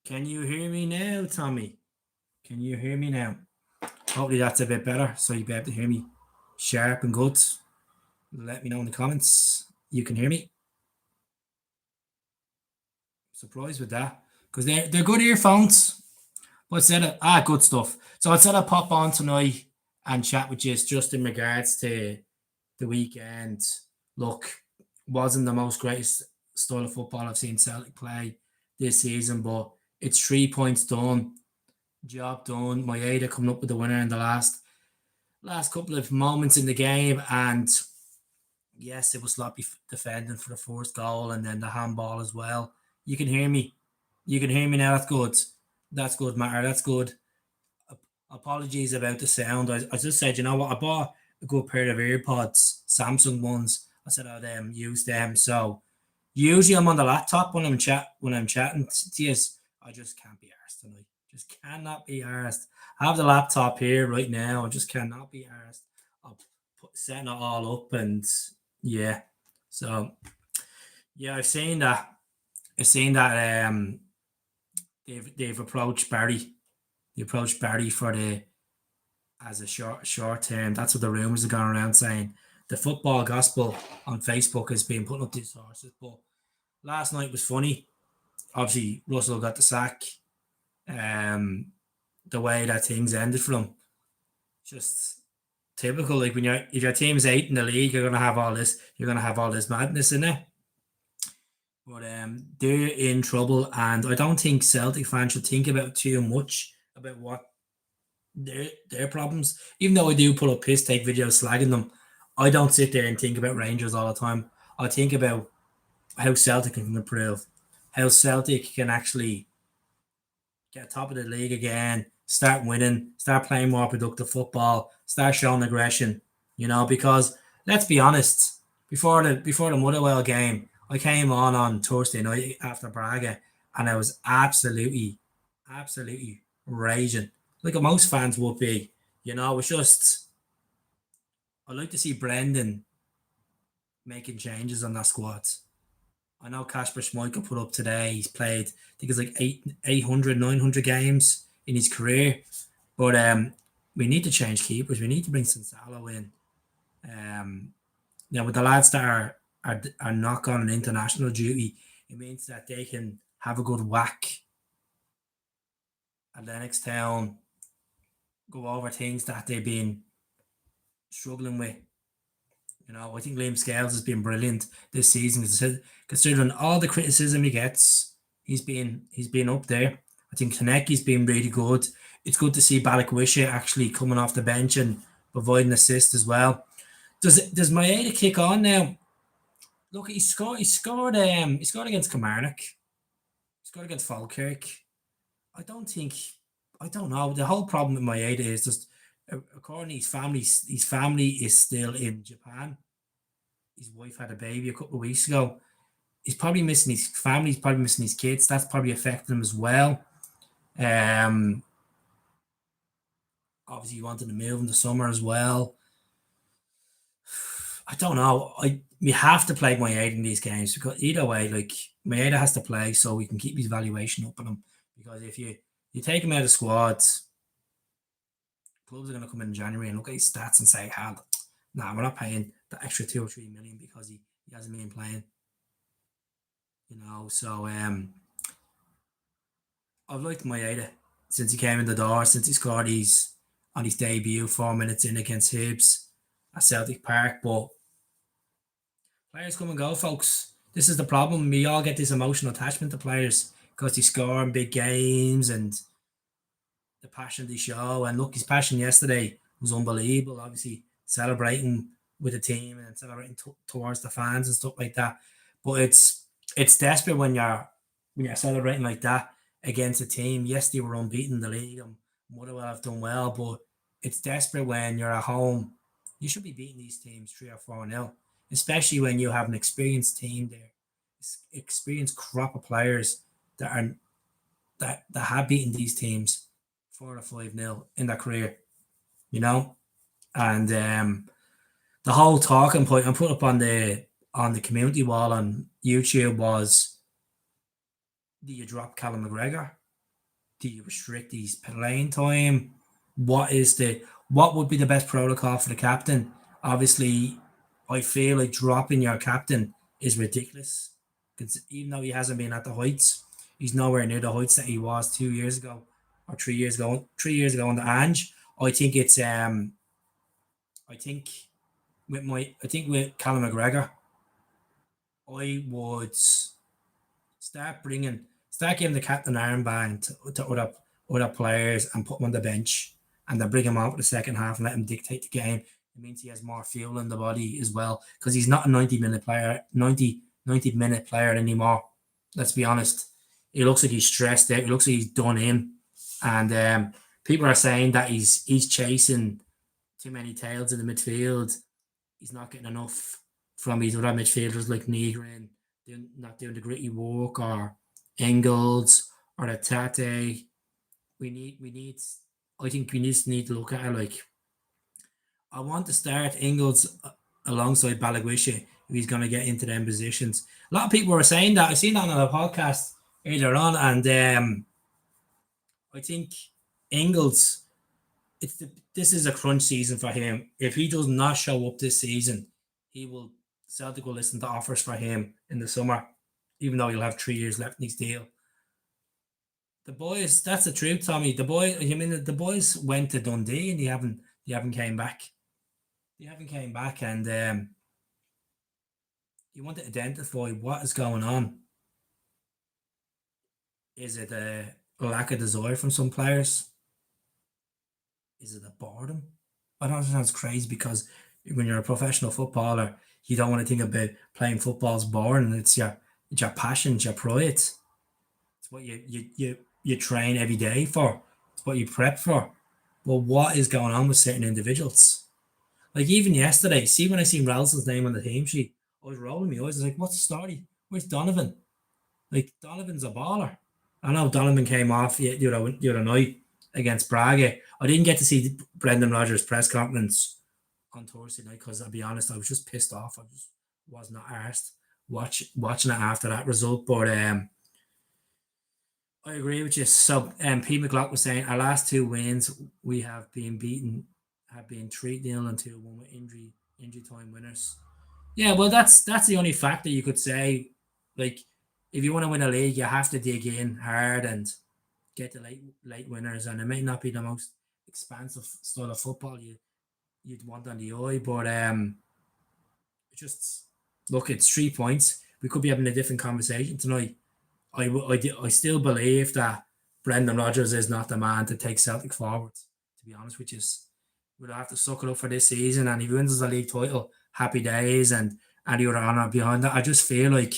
Can you hear me now, Tommy? Can you hear me now? Hopefully that's a bit better, so you'll be able to hear me sharp and good. Let me know in the comments. You can hear me. Surprised with that because they're good earphones. But instead of good stuff. So instead of pop on tonight and chat with you just in regards to the weekend. Look, wasn't the most greatest style of football I've seen Celtic play this season, but it's 3 points done. Job done. My Ada coming up with the winner in the last couple of moments in the game, and yes, it was sloppy defending for the first goal, and then the handball as well. You can hear me. You can hear me now. That's good. That's good, Matter. That's good. Apologies about the sound. I just said, you know what? I bought a good pair of earpods, Samsung ones. I said I'd use them. So usually I'm on the laptop when I'm chatting to you. I just can't be arsed tonight. Just cannot be arsed. I have the laptop here right now. I just cannot be arsed. I'll setting it all up and yeah. So yeah, I've seen that. I've seen that they've approached Barry. They approached Barry for the as a short term. That's what the rumours are going around saying. The football gospel on Facebook has been putting up these sources. But last night was funny. Obviously, Russell got the sack. The way that things ended for him, just typical. Like when if your team's 8 in the league, you're gonna have all this. You're gonna have all this madness in it. But they're in trouble, and I don't think Celtic fans should think about too much about what their problems. Even though I do pull up piss take videos slagging them, I don't sit there and think about Rangers all the time. I think about how Celtic can improve, how Celtic can actually get top of the league again, start winning, start playing more productive football, start showing aggression. Because let's be honest, before the Motherwell game, I came on Thursday night after Braga, and I was absolutely raging, like most fans would be. It's just I like to see Brendan making changes on that squad. I know Kasper Schmeichel put up today. He's played, I think it's like 800, 900 games in his career. But we need to change keepers. We need to bring Sansalo in. With the lads that are not on an international duty, it means that they can have a good whack at Lennoxtown, go over things that they've been struggling with. I think Liam Scales has been brilliant this season. Considering all the criticism he gets, he's been up there. I think Kaneki's been really good. It's good to see Balikwisha actually coming off the bench and providing assist as well. Does Maeda kick on now? Look, he scored against Kilmarnock. He scored against Falkirk. I don't know. The whole problem with Maeda is just, according to his family is still in Japan. His wife had a baby a couple of weeks ago. He's probably missing his family. He's probably missing his kids. That's probably affecting him as well. Obviously, he wanted to move in the summer as well. I don't know. We have to play Maeda in these games because either way, like Maeda has to play so we can keep his valuation up on him. Because if you take him out of the squad, clubs are going to come in January and look at his stats and say, nah, we're not paying the extra 2 or 3 million because he hasn't been playing. So I've liked Maeda since he came in the door, since he scored on his debut 4 minutes in against Hibs at Celtic Park. But players come and go, folks. This is the problem. We all get this emotional attachment to players because they score in big games and the passion they show. And look, his passion yesterday was unbelievable. Obviously, celebrating with the team and celebrating towards the fans and stuff like that. But it's desperate when you're celebrating like that against a team. Yes, they were unbeaten in the league and Motherwell have done well, but it's desperate when you're at home. You should be beating these teams 3 or 4-0, especially when you have an experienced team there, experienced crop of players that have beaten these teams 4 or 5-0 in their career, and the whole talking point I put up on the community wall on YouTube was, do you drop Callum McGregor Do you restrict his playing time? What would be the best protocol for the captain? Obviously, I feel like dropping your captain is ridiculous because even though he hasn't been at the heights, he's nowhere near the heights that he was 2 years ago or 3 years ago. 3 years ago under Ange, I think it's I think I think with Callum McGregor, I would start giving the captain armband to other players and put him on the bench and then bring him out for the second half and let him dictate the game. It means he has more fuel in the body as well because he's not a 90-minute player, 90-minute player anymore. Let's be honest. He looks like he's stressed out. He looks like he's done in. And people are saying that he's chasing too many tails in the midfield. He's not getting enough from his other midfielders like Negrin, not doing the gritty work, or Engels or Atate. We need. I think we just need to look at it like I want to start Engels alongside Balaguisha if he's going to get into them positions. A lot of people were saying that. I seen that on a podcast earlier on, and I think Engels. This is a crunch season for him. If he does not show up this season, he will Celtic will listen to offers for him in the summer, even though he'll have 3 years left in his deal. The boys, that's the truth, Tommy. The boys went to Dundee and they haven't came back. They haven't came back, and you want to identify what is going on. Is it a lack of desire from some players? Is it a boredom? I know it sounds crazy because when you're a professional footballer, you don't want to think about playing football's boring. It's your passion, it's your pride. It's what you train every day for. It's what you prep for. But what is going on with certain individuals? Like even yesterday, see when I seen Ralston's name on the team sheet, I was rolling my eyes. I was like, "What's the story? Where's Donovan? Like Donovan's a baller." I know Donovan came off the other night against Braga. I didn't get to see Brendan Rodgers' press conference on Thursday night because I'll be honest, I was just pissed off. I just was not arsed watching it after that result. But I agree with you. So Pete McLeod was saying our last two wins we have been 3-0 and 2-1 with injury time winners. Yeah, well that's the only factor you could say. Like if you want to win a league, you have to dig in hard and get the late winners, and it may not be the most expansive style of football you'd want on the eye, but just look, it's 3 points. We could be having a different conversation tonight. I still believe that Brendan Rodgers is not the man to take Celtic forward. To be honest with you, we'll have to suck it up for this season, and if he wins the league title, happy days, and any other honour behind that. I just feel like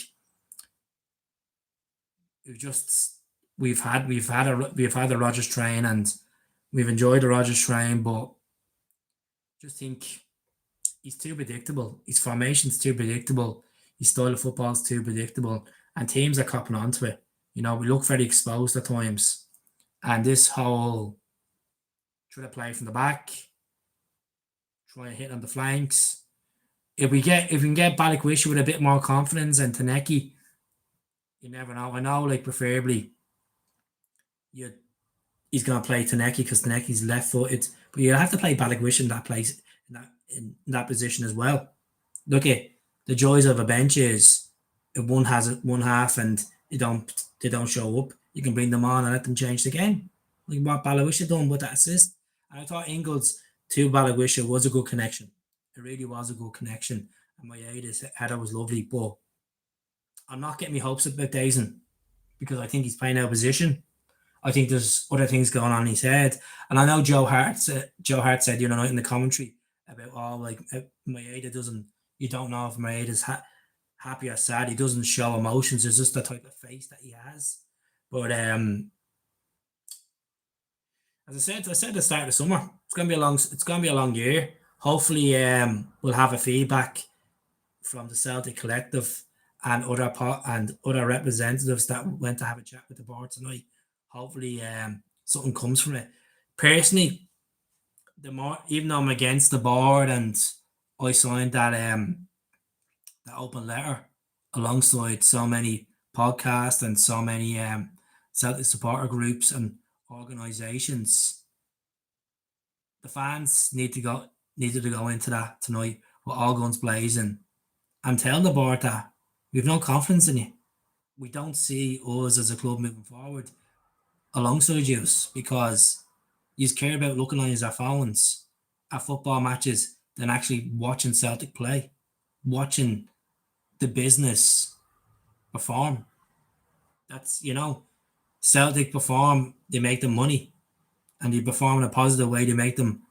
we've just we've had the Rodgers train, and we've enjoyed the Rodgers train, but just think he's too predictable. His formation's too predictable. His style of football's too predictable, and teams are copping onto it. We look very exposed at times, and this whole try to play from the back, try to hit on the flanks. If we can get Balikwisha with a bit more confidence and Taneki, you never know. I know, like preferably, you he's going to play Taneki because Taneki's left-footed, but you have to play Balikwisha in that place in that position as well. Look at the joys of a bench is if one has it one half and they don't show up, you can bring them on and let them change the game. Like what Balawisha done with that assist. And I thought Ingles to Balawisha was a good connection. It really was a good connection. And my header was lovely, but I'm not getting my hopes up about Dazen because I think he's playing out of position. I think there's other things going on in his head. And I know Joe Hart said the other night in the commentary about like Maeda doesn't you don't know if Maeda's happy or sad. He doesn't show emotions. It's just the type of face that he has. But as I said at the start of the summer, it's gonna be a long year. Hopefully, we'll have a feedback from the Celtic collective and other representatives that went to have a chat with the board tonight. Hopefully, something comes from it. Personally, the more even though I'm against the board and I signed that open letter alongside so many podcasts and so many Celtic supporter groups and organisations, the fans needed to go into that tonight with all guns blazing and tell the board that we've no confidence in you. We don't see us as a club moving forward alongside you because you care about looking on your phones at football matches than actually watching Celtic play, watching the business perform. That's, Celtic perform, they make them money, and they perform in a positive way, they make them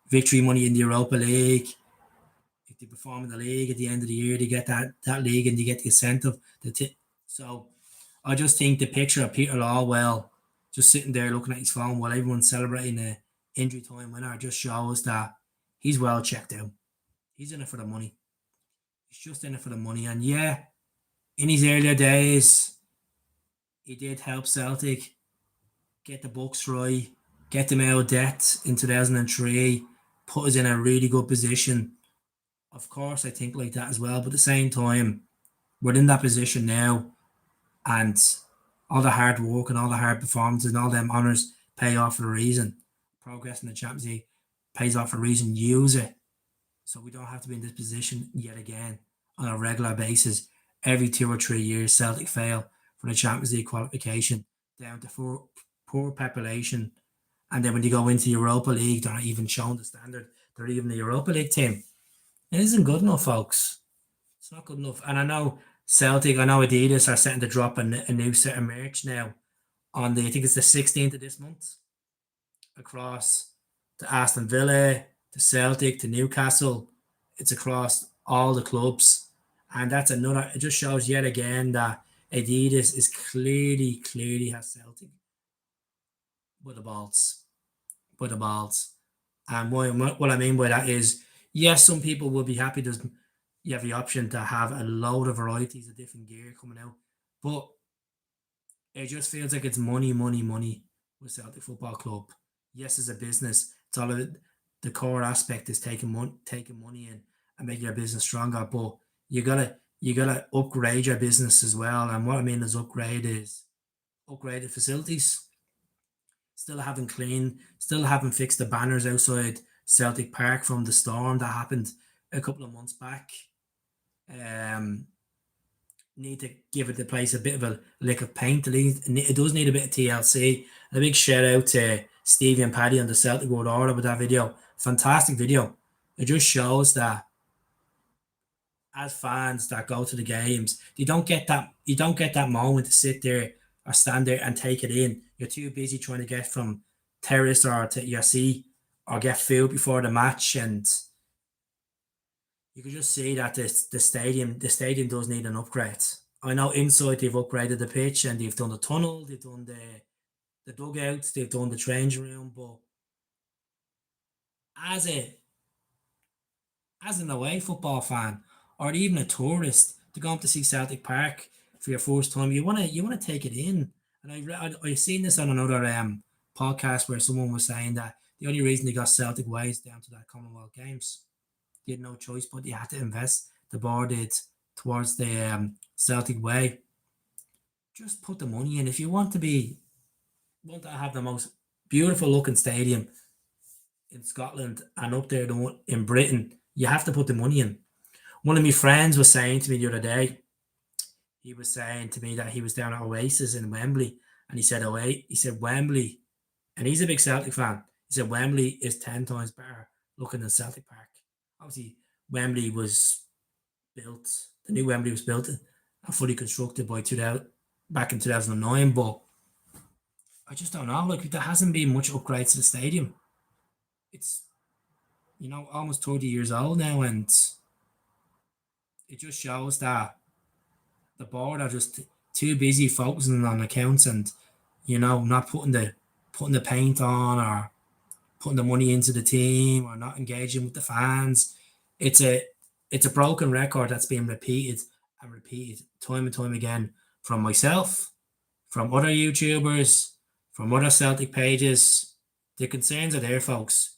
victory money in the Europa League. If they perform in the league at the end of the year, they get that league and they get the incentive. So I just think the picture of Peter Lawwell just sitting there looking at his phone while everyone's celebrating the injury time winner just shows that he's well checked out. He's in it for the money. He's just in it for the money. And yeah, in his earlier days, he did help Celtic get the books right, get them out of debt in 2003, put us in a really good position. Of course, I think like that as well. But at the same time, we're in that position now, and all the hard work and all the hard performances and all them honours pay off for a reason. Progress in the Champions League pays off for a reason. Use it so we don't have to be in this position yet again on a regular basis. Every 2 or 3 years, Celtic fail for the Champions League qualification down to poor preparation. And then when you go into Europa League, they're not even showing the standard. They're even the Europa League team. It isn't good enough, folks. It's not good enough. And I know Celtic, I know Adidas are setting to drop a new set of merch now on I think it's the 16th of this month, across to Aston Villa, to Celtic, to Newcastle. It's across all the clubs. And that's it just shows yet again that Adidas is clearly has Celtic with the balls. With the balls. And what I mean by that is, yes, some people will be happy that you have the option to have a load of varieties of different gear coming out. But it just feels like it's money with Celtic Football Club. Yes, as a business, it's all of it. The core aspect is taking money in and making your business stronger. But you gotta upgrade your business as well. And what I mean is upgrade the facilities. Still haven't fixed the banners outside Celtic Park from the storm that happened a couple of months back. Um, Need to give it the place a bit of a lick of paint. It does need a bit of TLC. A big shout out to Stevie and Paddy on the Celtic World Order with that video. Fantastic video. It just shows that as fans that go to the games, you don't get that moment to sit there or stand there and take it in. You're too busy trying to get from terrace or to your seat or get food before the match, and you can just see that the stadium does need an upgrade. I know inside they've upgraded the pitch and they've done the tunnel, they've done the dugouts, they've done the changing room, but as a as an away football fan or even a tourist to go up to see Celtic Park for your first time, you wanna take it in. And I seen this on another podcast where someone was saying that the only reason they got Celtic Way is down to that Commonwealth Games. They had no choice, but you had to invest. The board did towards the Celtic Way. Just put the money in. If you want to have the most beautiful looking stadium in Scotland and up there in Britain, you have to put the money in. One of my friends was saying to me the other day, he was saying to me that he was down at Oasis in Wembley, and he said Wembley, and he's a big Celtic fan. He said Wembley is 10 times better looking than Celtic Park. Obviously, Wembley was built. The new Wembley was built and fully constructed by 2000 back in 2009. But I just don't know. Like, there hasn't been much upgrades to the stadium. It's almost 30 years old now, and it just shows that the board are just too busy focusing on accounts and not putting the paint on or putting the money into the team or not engaging with the fans. It's a broken record that's being repeated and repeated time and time again from myself, from other YouTubers, from other Celtic pages. The concerns are there, folks.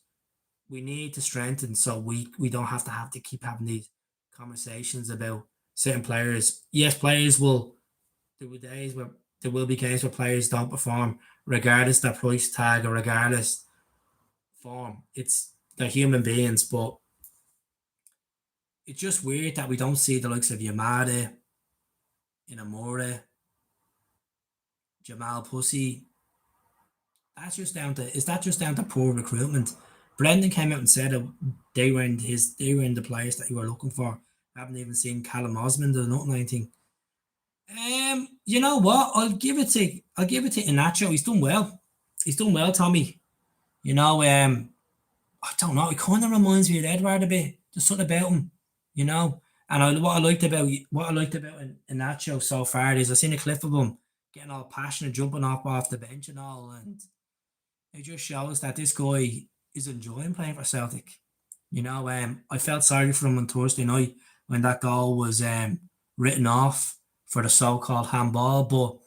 We need to strengthen so we don't have to keep having these conversations about certain players. Yes, players will. There were days where there will be games where players don't perform, regardless their price tag or regardless form. They're human beings, but it's just weird that we don't see the likes of Yamada, Inamura, Jamal Pussy. Is that just down to poor recruitment? Brendan came out and said that they were in the players that you were looking for. I haven't even seen Callum Osmond or nothing, anything. You know what? I'll give it to Inacho. He's done well. He's done well, Tommy. You know, I don't know. It kind of reminds me of Edward a bit. There's something about him, you know. And what I liked about Inacho so far is I seen a clip of him getting all passionate, jumping off the bench and all, and it just shows that this guy is enjoying playing for Celtic. You know, I felt sorry for him on Thursday night when that goal was written off for the so-called handball, but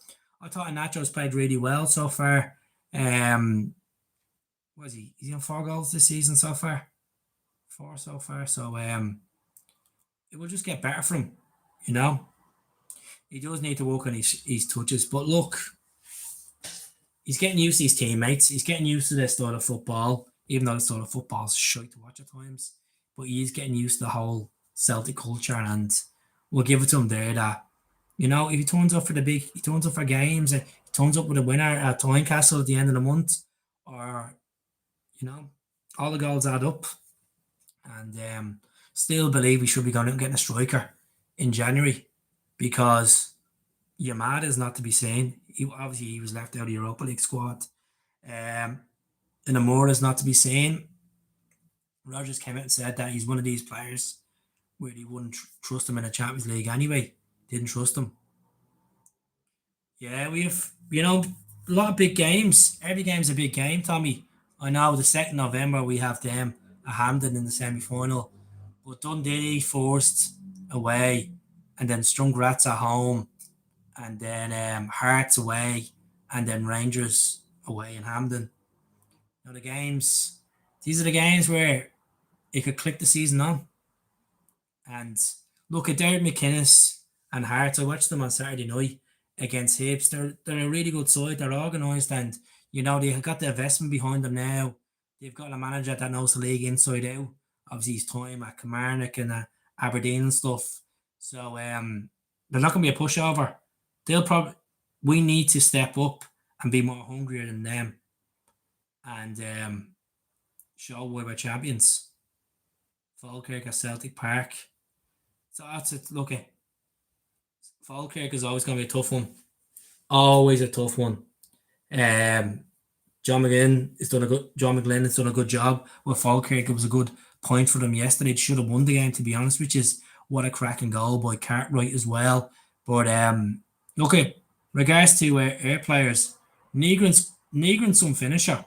I thought Inacho's played really well so far. Was he? Is he on 4 goals this season so far? 4 so far. So it will just get better for him. You know, he does need to work on his touches, but look, he's getting used to his teammates. He's getting used to their style of football, even though the style of football is shite to watch at times. But he's getting used to the whole Celtic culture, and we'll give it to him there that, you know, if he turns up he turns up for games, he turns up with a winner at Tynecastle at the end of the month, or, you know, all the goals add up. And still believe we should be going out and getting a striker in January, because Yamada is not to be seen. He was left out of the Europa League squad. Inamura is not to be seen. Rogers came out and said that he's one of these players where he wouldn't trust him in a Champions League anyway. Didn't trust him. Yeah, we have, you know, a lot of big games. Every game's a big game, Tommy. I know the 2nd November we have them at Hampden in the semi-final. But Dundee forced away, and then Strungrats at home, and then Hearts away, and then Rangers away in Hampden. Now these are the games where it could click the season on. And look at Derek McInnes and Hearts. I watched them on Saturday night against Hibs. They're a really good side. They're organised, and you know they've got the investment behind them now. They've got a manager that knows the league inside out. Obviously, his time at Kilmarnock and Aberdeen and stuff. So they're not going to be a pushover. We need to step up and be more hungrier than them, and show why we're champions. Falkirk at Celtic Park. So that's it. Look, Falkirk is always going to be a tough one. Always a tough one. John McGlynn has done a good job with Falkirk. It was a good point for them yesterday. They should have won the game, to be honest, which is what a cracking goal by Cartwright as well. But look at regards to our players, Negrin's some finisher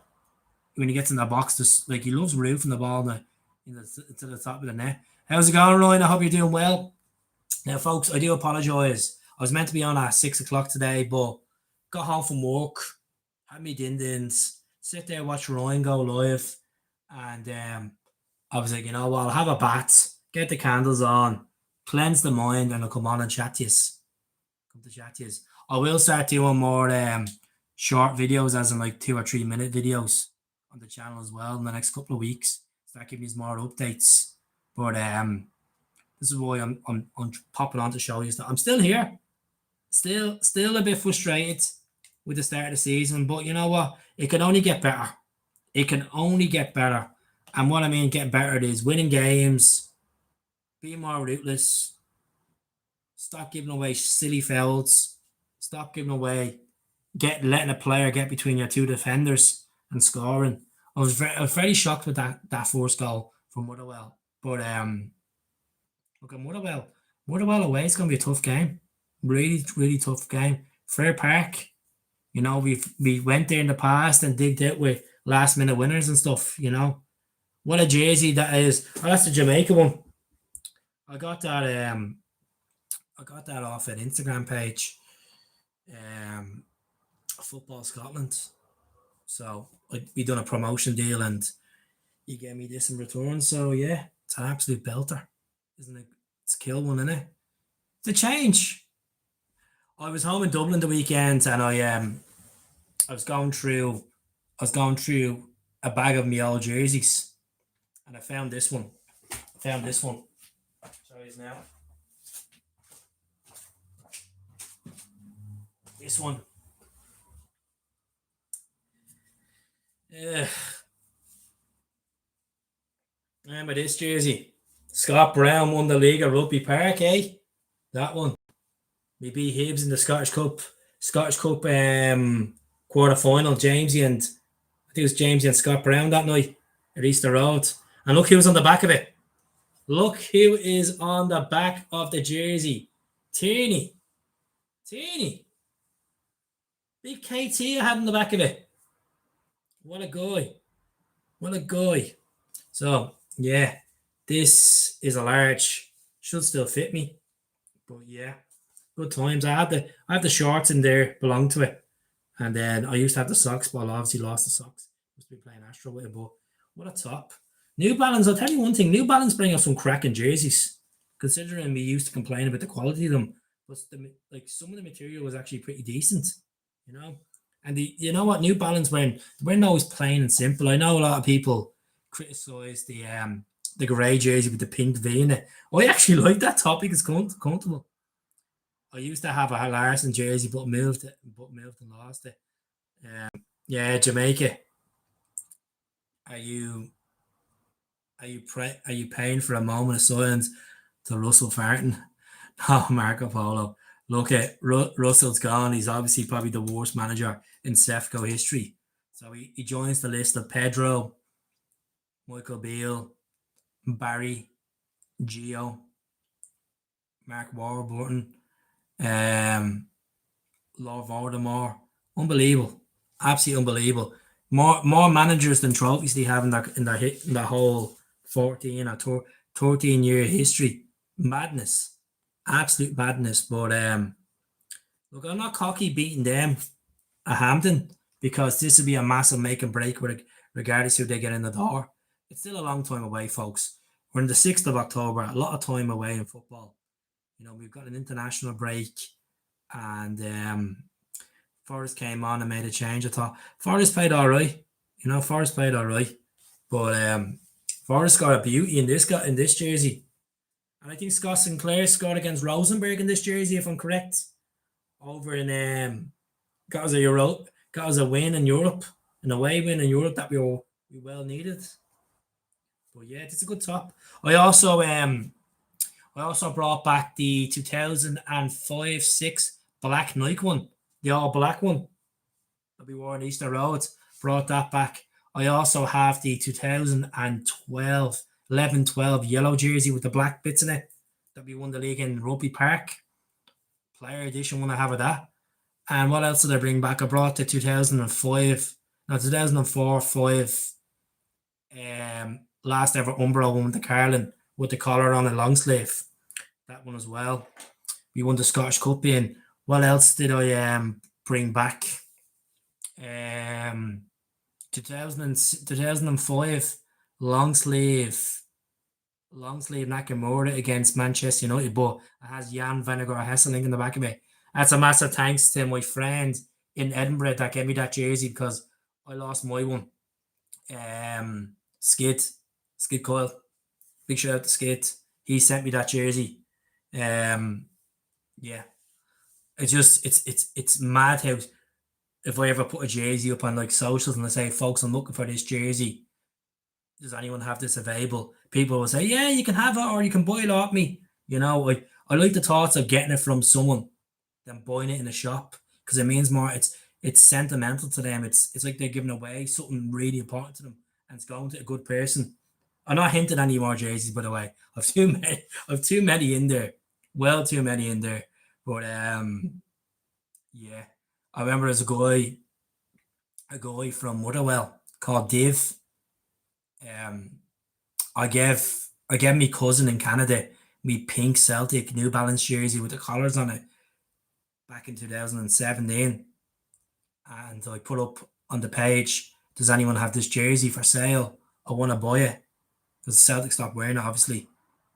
when he gets in the box. Just like he loves roofing the ball to the top of the net. How's it going, Ryan? I hope you're doing well. Now, folks, I do apologise. I was meant to be on at 6 o'clock today, but got home from work, had me din-dins, sit there, watch Ryan go live, and I was like, you know what, I'll have a bath, get the candles on, cleanse the mind, and I'll come on and chat to you. I will start doing more short videos, as in like 2 or 3 minute videos on the channel as well in the next couple of weeks. Start giving you more updates. But this is why I'm popping on to show you that I'm still here. Still a bit frustrated with the start of the season, but you know what? It can only get better. It can only get better. And what I mean get better is winning games, being more ruthless, stop giving away silly fouls, stop giving away, letting a player get between your 2 defenders and scoring. I was very shocked with that first goal from Motherwell. But look at Motherwell. Motherwell away is going to be a tough game. Really, really tough game. Fair Park. You know, we went there in the past and digged out with last minute winners and stuff, you know. What a jersey that is. Oh, that's the Jamaica one. I got that off an Instagram page. Football Scotland. So we done a promotion deal and he gave me this in return. So yeah, it's an absolute belter. Isn't it? It's a kill one, isn't it? It's a change. I was home in Dublin the weekend, and I was going through a bag of my old jerseys, and I found this one. I found this one. Show you now. This one. Yeah. Remember this jersey? Scott Brown won the league at Rugby Park, eh? That one. We beat Hibs in the Scottish Cup quarter final. Jamesy and I think it was Jamesy and Scott Brown that night at Easter Road. And look who was on the back of it. Look who is on the back of the jersey. Tierney. Big KT I had on the back of it. What a guy. What a guy. So, yeah, this is a large. Should still fit me. But yeah, good times. I have the shorts in there, belong to it. And then I used to have the socks, but I obviously lost the socks. Used to be playing Astro with it, but what a top. New Balance, I'll tell you one thing, New Balance bring us some cracking jerseys, considering we used to complain about the quality of them. But some of the material was actually pretty decent, you know. And you know what, New Balance we're always plain and simple. I know a lot of people criticize the grey jersey with the pink V in it. I actually like that topic. It's comfortable. I used to have a Larson jersey, but moved and lost it. Yeah, Jamaica. Are you are you paying for a moment of silence to Russell farting? Oh, Marco Polo. Look at Russell's gone. He's obviously probably the worst manager in Sefco history. So he joins the list of Pedro, Michael Beale, Barry, Gio, Mark Warburton, Lord Voldemort. Unbelievable. Absolutely unbelievable. More managers than trophies they have in their whole 14 or 13 year history. Madness. Absolute madness. But look, I'm not cocky beating them at Hampton because this will be a massive make and break regardless who they get in the door. It's still a long time away, folks. We're in the 6th of October, a lot of time away in football. You know, we've got an international break, and Forrest came on and made a change. I thought Forrest played all right. You know, Forrest played all right. But Forrest got a beauty in this jersey. And I think Scott Sinclair scored against Rosenborg in this jersey, if I'm correct. Over in got us a win in Europe, an away win in Europe that we well needed. But yeah, it's a good top. I also brought back the 2005-06 black Nike one, the all black one that we wore on Easter Road. Brought that back. I also have the 2012 11-12 yellow jersey with the black bits in it that we won the league in Rugby Park. Player edition one I have of that. And what else did I bring back? I brought the 2004-5 last ever Umbro one with the Carlin with the collar on a long sleeve. That one as well. We won the Scottish Cup in. What else did I bring back? 2005 long sleeve Nakamura against Manchester United, but it has Jan Vinegar Hesseling in the back of it. That's a massive thanks to my friend in Edinburgh that gave me that jersey because I lost my one. Skid Coyle. Big shout out to Skid. He sent me that jersey. Yeah. It's mad how if I ever put a jersey up on like socials and I say, folks, I'm looking for this jersey. Does anyone have this available? People will say, yeah, you can have it or you can buy it off me. You know, I like the thoughts of getting it from someone than buying it in a shop because it means more. It's sentimental to them. It's like they're giving away something really important to them and it's going to a good person. I'm not hinting any more jerseys, by the way. I've too many in there. Well, too many in there. But yeah. I remember there's a guy from Motherwell called Div. I gave my cousin in Canada me pink Celtic New Balance jersey with the collars on it back in 2017, and I put up on the page, does anyone have this jersey for sale? I want to buy it because Celtic stopped wearing it, obviously.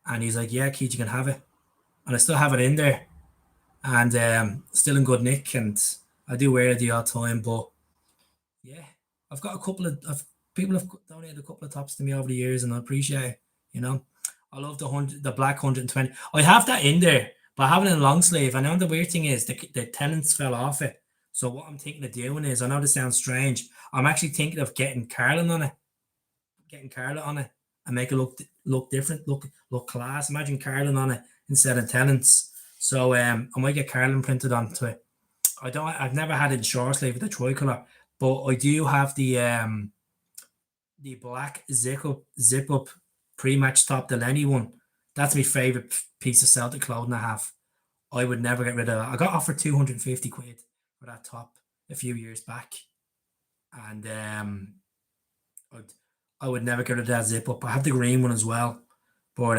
And he's like, yeah, Keith, you can have it, and I still have it in there. and still in good nick. And I do wear it the odd time, but yeah, I've got a couple of people have donated a couple of tops to me over the years, and I appreciate it. You know, I love the black 120. I have that in there, but I have it in long sleeve. I know the weird thing is the tenants fell off it. So what I'm thinking of doing is, I know this sounds strange. I'm actually thinking of getting Carlin on it, and make it look different, look class. Imagine Carlin on it instead of tenants. So I might get Carlin printed onto it. I've never had it in short sleeve with the tricolour, but I do have the black zip up pre-match top Delaney one. That's my favourite piece of Celtic clothing I have. I would never get rid of that. I got offered 250 quid for that top a few years back. And I would never get rid of that zip up. I have the green one as well. But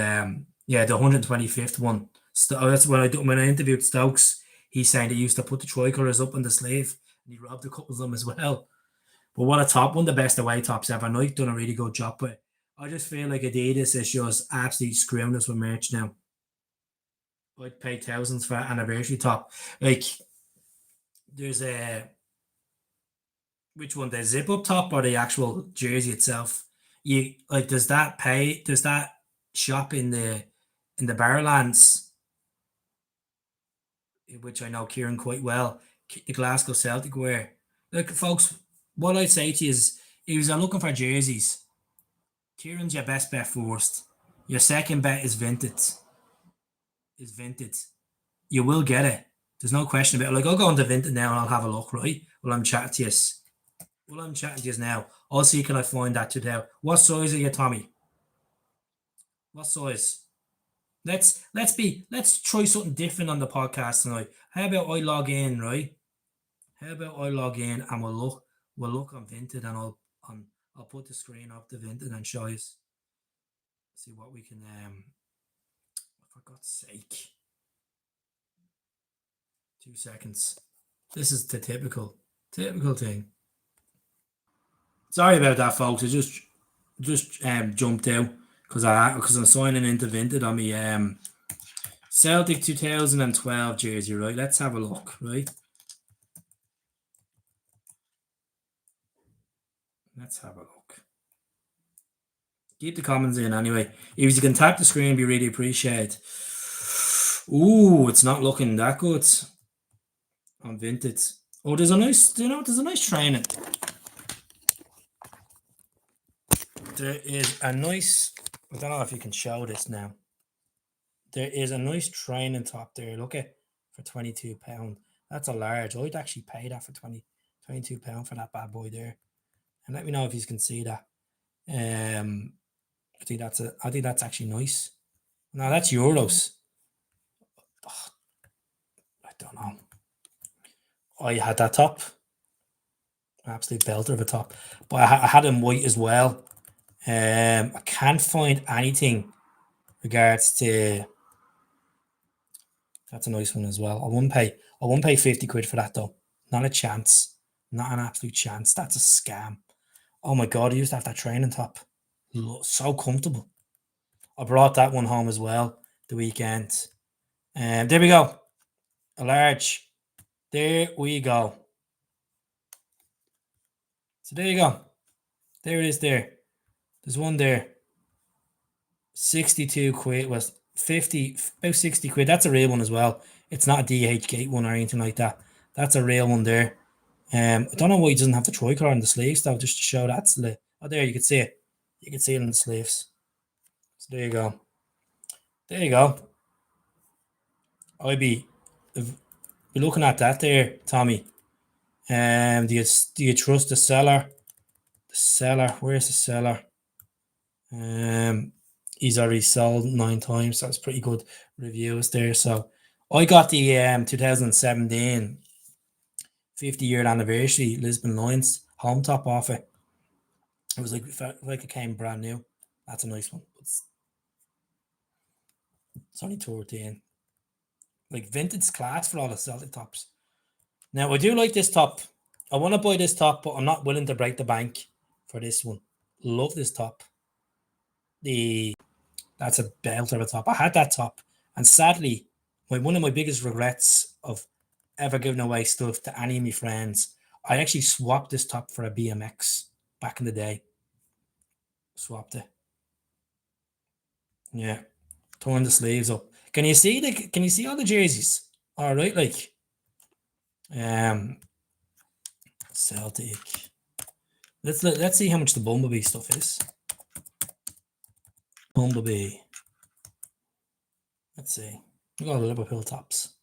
yeah, the 125th one. That's when I interviewed Stokes, he's saying they used to put the tricolours up on the sleeve, and he robbed a couple of them as well. But what a top, one of the best away tops ever. Nike done a really good job with it. I just feel like Adidas is just absolutely screwing us with merch now. I'd pay thousands for an anniversary top. Like, there's which one, the zip up top or the actual jersey itself? Does that shop in the Barrowlands, which I know Kieran quite well, the Glasgow Celtic wear? Look, folks, what I'd say to you is, if you're looking for jerseys, Kieran's your best bet first. Your second bet is vintage. You will get it. There's no question about it. Like, I'll go into Vinted now and I'll have a look, right? While I'm chatting to you now, I'll see can I find that today. What size are you, Tommy? What size? Let's try something different on the podcast tonight. How about I log in, right? And we'll look on Vinted, and I'll put the screen up to Vinted and show you. See what we can for God's sake. 2 seconds. This is the typical thing. Sorry about that, folks. I just jumped out because I'm signing into Vinted on my Celtic 2012 jersey, right? Let's have a look, right? Let's have a look. Keep the comments in anyway. If you can tap the screen, be really appreciated. Ooh, it's not looking that good on Vinted. Oh, there's a nice training. There is a nice, I don't know if you can show this now. There is a nice training top there. Look at, for £22. That's a large. I'd actually pay that for £22 for that bad boy there. And let me know if you can see that. I think that's actually nice. No, that's euros. Oh, I don't know. I had that top. Absolute belter of a top. But I had in white as well. I can't find anything regards to. That's a nice one as well. I won't pay 50 quid for that though. Not a chance. Not an absolute chance. That's a scam. Oh my god, I used to have that training top. So comfortable. I brought that one home as well the weekend. And there we go. A large. There we go. So there you go. There it is there. There's one there. 62 quid was 50, about 60 quid. That's a real one as well. It's not a DH Gate one or anything like that. That's a real one there. I don't know why he doesn't have the tricolour on the sleeves though, just to show that's the. Oh, there you can see it. You can see it on the sleeves. So there you go. There you go. I'd be looking at that there, Tommy. Do you trust the seller? The seller, where's the seller? He's already sold 9 times, so it's pretty good reviews there. So I got the 2017 50-year anniversary Lisbon Lions home top off it. It was like it came brand new. That's a nice one. It's only 13. Like vintage class for all the Celtic tops. Now I do like this top. I want to buy this top, but I'm not willing to break the bank for this one. Love this top. That's a belter of a top. I had that top, and sadly, one of my biggest regrets of ever giving away stuff to any of my friends. I actually swapped this top for a BMX back in the day. Swapped it. Yeah. Torn the sleeves up. Can you see all the jerseys? All right, like um Celtic. Let's see how much the Bumblebee stuff is. Bumblebee. Let's see. We got the Liverpool tops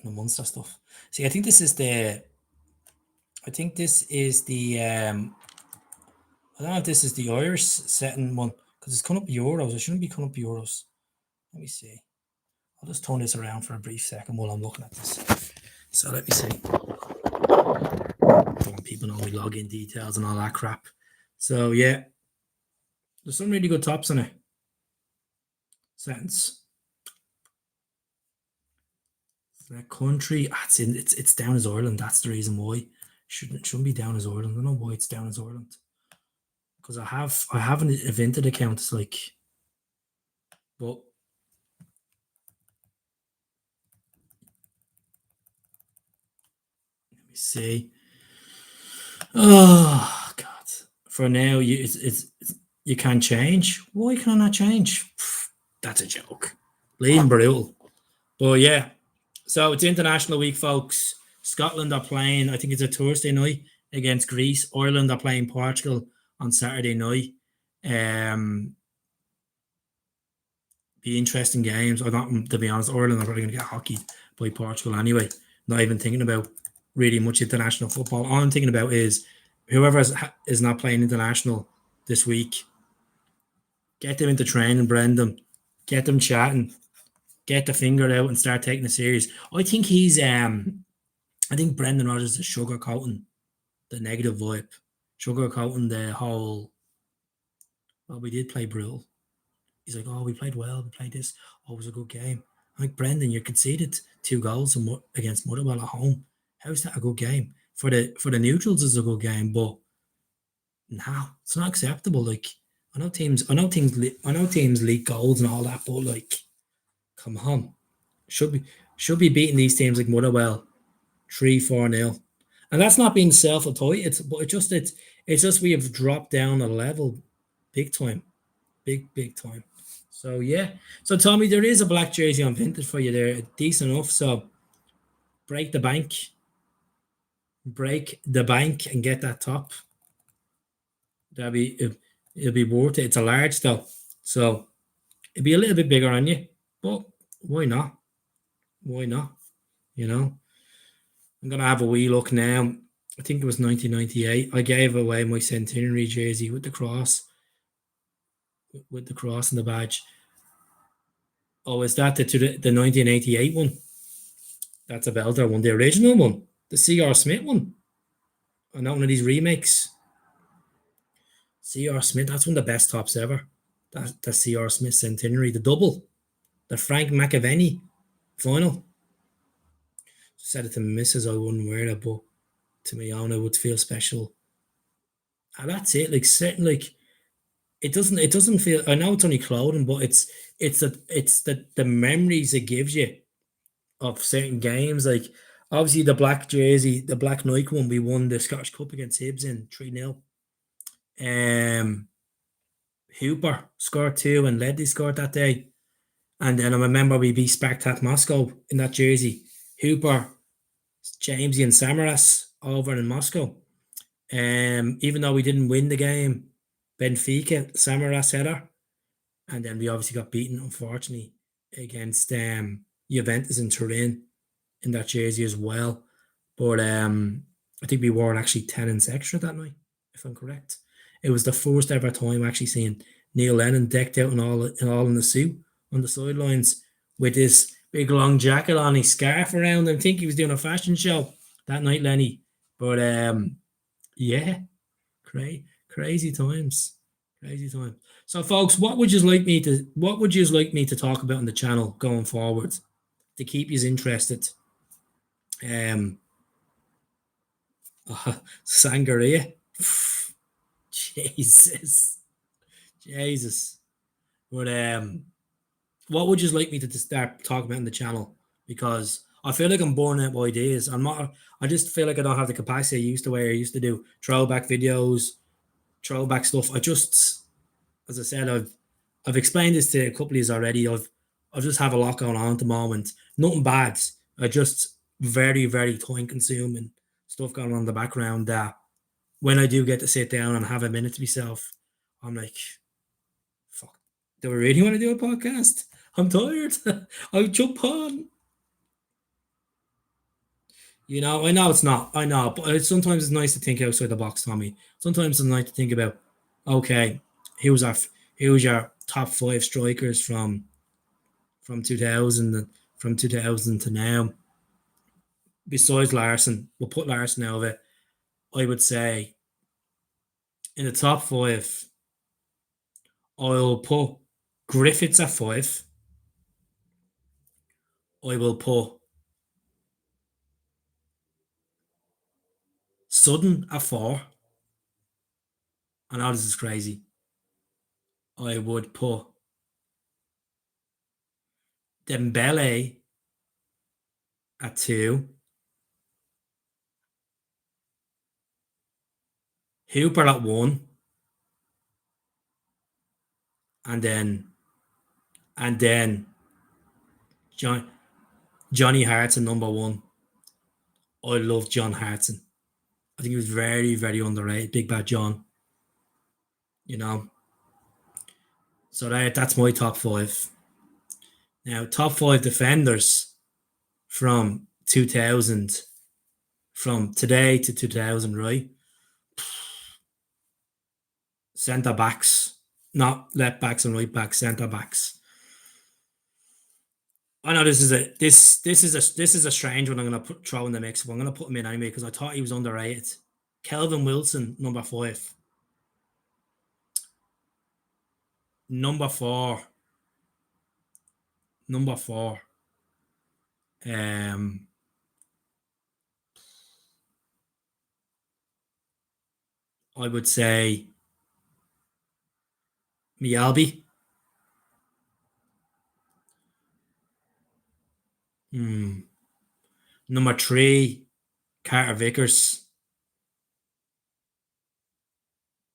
and the Munster stuff. See, I think this is the I don't know if this is the Irish setting one because it's coming up Euros. It shouldn't be coming up Euros. Let me see. I'll just turn this around for a brief second while I'm looking at this. So let me see. Don't want people know my login details and all that crap. So yeah, there's some really good tops on it. Sentence. That country. It's down as Ireland. That's the reason why. Shouldn't be down as Ireland. I don't know why it's down as Ireland. Because I have an Evented account. It's like, but let me see. Oh God! For now, you can't change. Why can I not change? That's a joke. Lean brutal. But yeah, so it's International Week, folks. Scotland are playing. I think it's a Thursday night against Greece. Ireland are playing Portugal on Saturday night. Be interesting games. I don't, to be honest, Ireland are probably going to get hockeyed by Portugal anyway. Not even thinking about really much international football. All I'm thinking about is whoever is not playing international this week, get them into training, Brendan. Get them chatting. Get the finger out and start taking it serious. I think I think Brendan Rodgers is sugarcoating the negative vibe, sugarcoating the whole. Well, we did play brutal. He's like, oh, we played well. We played this. Oh, it was a good game. I'm like, Brendan, you conceded 2 goals against Motherwell at home. How's that a good game? For the neutrals, it's a good game, but no, it's not acceptable. Like, I know teams leak goals and all that, but like, come on, should be beating these teams like Motherwell 3-4-0, and that's not being self-entitled. But it's just we have dropped down a level, big time, big time. So yeah, so Tommy, there is a black jersey on Vinted for you there, decent enough. So break the bank, and get that top. It'll be worth it. It's a large though, so it'd be a little bit bigger on you, but why not? Why not? You know, I'm gonna have a wee look now. I think it was 1998. I gave away my centenary jersey with the cross, and the badge. Oh, is that the 1988 one? That's a belter one, the original one, the C.R. Smith one. And not one of these remakes. C.R. Smith, that's one of the best tops ever. The C.R. Smith centenary, the double, the Frank McAvenny final. Said it to Mrs. I wouldn't wear it, but to me, own, it would feel special. And that's it. Like certain, like it doesn't feel. I know it's only clothing, but it's the memories it gives you of certain games. Like obviously the black jersey, the black Nike one, we won the Scottish Cup against Hibs in 3-0. Hooper scored 2 and Ledley scored that day. And then I remember we beat Spartak Moscow in that jersey. Hooper, Jamesy and Samaras over in Moscow. Even though we didn't win the game, Benfica, Samaras header. And then we obviously got beaten, unfortunately, against Juventus in Turin in that jersey as well. But I think we wore actually 10 inches extra that night, if I'm correct. It was the first ever time actually seeing Neil Lennon decked out in all in the suit on the sidelines with this big long jacket on, his scarf around him. I think he was doing a fashion show that night, Lenny. But yeah, crazy times. Crazy time. So, folks, what would you like me to talk about on the channel going forward to keep you interested? Sangria. Jesus. But what would you like me to start talking about on the channel? Because I feel like I'm born out of ideas. I'm not. I just feel like I don't have the capacity I used to, where I used to do throwback videos, throwback stuff. I just, as I said, I've explained this to a couple of you already. I just have a lot going on at the moment. Nothing bad. I just very very time consuming stuff going on in the background that when I do get to sit down and have a minute to myself, I'm like, fuck. Do we really want to do a podcast? I'm tired. I'll jump on. I know it's not. I know, but sometimes it's nice to think outside the box, Tommy. Sometimes it's nice to think about, okay, who's our who's your top five strikers from 2000 from 2000 to now. Besides Larson, we'll put Larson out of it. I would say in the top five, I'll put Griffiths at five. I will put Sutton at four. I know this is crazy. I would put Dembele at two. Hooper at one. And then John, Johnny Hartson number one. I love John Hartson. I think he was very, very underrated. Big Bad John. You know. So that's my top five. Now, top five defenders from 2000, from today to 2000, right? Centre backs, not left backs and right backs, centre backs. I know this is a strange one. I'm gonna throw in the mix, but I'm gonna put him in anyway because I thought he was underrated. Kelvin Wilson, number five. Number four. Number four. Um, I would say Miyabi. Number three, Carter Vickers.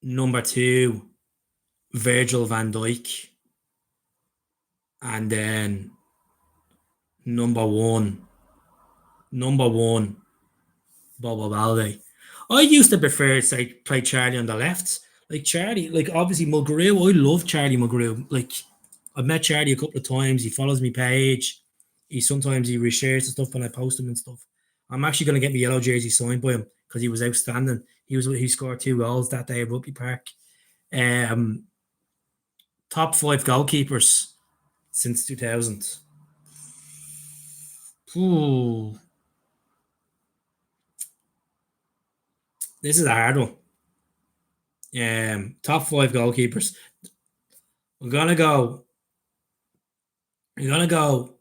Number two, Virgil van Dijk. And then number one, Bobo Balde. I used to prefer to say play Charlie on the left. Like Charlie, like obviously Mulgrew. I love Charlie Mulgrew. Like I've met Charlie a couple of times. He follows me page. He reshares the stuff when I post him and stuff. I'm actually gonna get my yellow jersey signed by him because he was outstanding. He scored 2 goals that day at Rugby Park. Um, top five goalkeepers since 2000. Ooh, this is a hard one. Top five goalkeepers. I'm gonna go. I'm gonna go.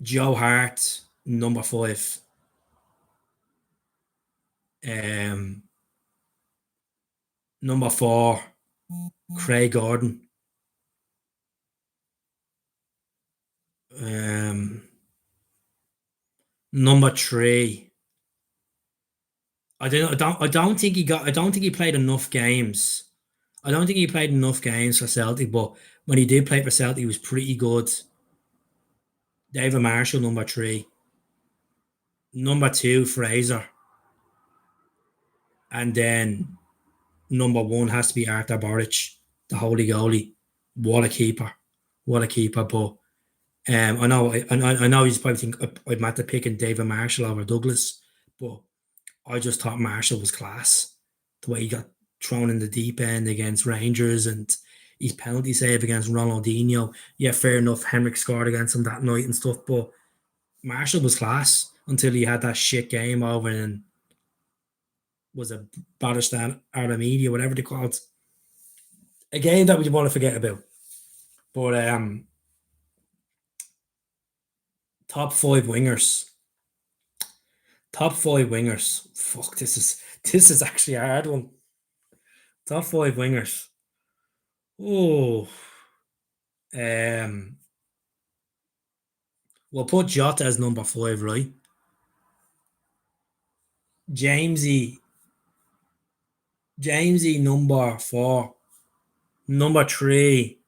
Joe Hart, number five. Um, number four, Craig Gordon. Um, number three. I don't think he got. I don't think he played enough games. I don't think he played enough games for Celtic, but when he did play for Celtic, he was pretty good. David Marshall, number three. Number two, Fraser. And then number one has to be Arthur Boric, the holy goalie. What a keeper. What a keeper. But I know he's probably think I'd have to picking David Marshall over Douglas, but I just thought Marshall was class. The way he got thrown in the deep end against Rangers and his penalty save against Ronaldinho. Yeah, fair enough. Henrik scored against him that night and stuff, but Marshall was class until he had that shit game over in was a Badistan Armenia, whatever they called. A game that we want to forget about. But top five wingers. Top five wingers. Fuck, this is actually a hard one. Top five wingers. Oh, um, We'll put Jota as number 5, right? Jamesy, Jamesy number 4. Number 3,